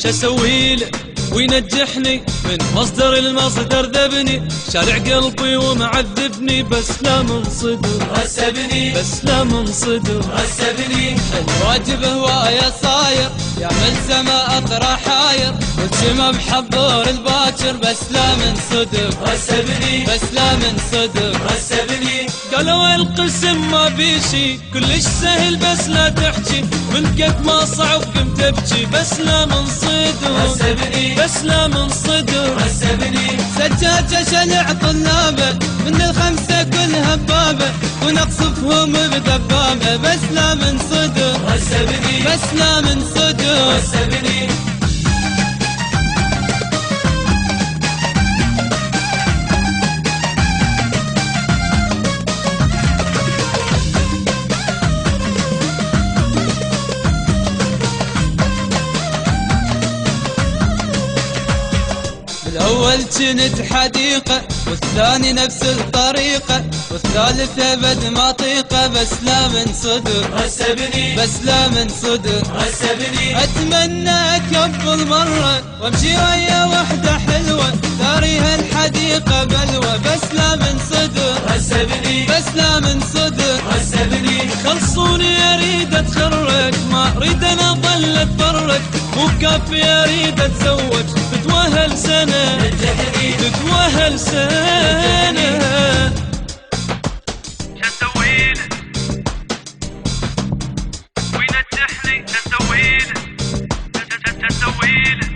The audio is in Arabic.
شسويله وينجحني من مصدر المصدر ذبني، شارع قلبي ومعذبني بس لا من صدر غسبني، بس لا من صدر غسبني. الواجب هواية صاير يا ملزمة أطرح حاير، والجمع بحضور الباكر بس لا من صدر غسبني، بس لا من صدر غسبني. قالوا القسم ما بيشي كلش سهل بس لا تحكي، من قد ما صعب قمت ابكي بس لا من صدر غسبني، بس لا من صدر غسبني. سجاجة شلع طلابة من الخمسة كلها بابة، ونقصفهم بدبابة بس لا من صدر غسبني، بس لا من صدر غسبني. الأول كنت حديقة والثاني نفس الطريقة، والثالثة بد ما طيقة بس لا من صدر غسبني، بس لا من صدر غسبني. أتمنى أكبل مرة وامشي ويا وحدة حلوة، داريها الحديقة بلوة بس لا من صدر غسبني، بس لا من صدر غسبني. خلصوني أريد أتخرج ما أريد أنا أظل أتفرج، مو بكافي أريد أتزوج تتوهل سنة نجحني، تتوهل سنة. شسويله وينجحني شسويله شسويله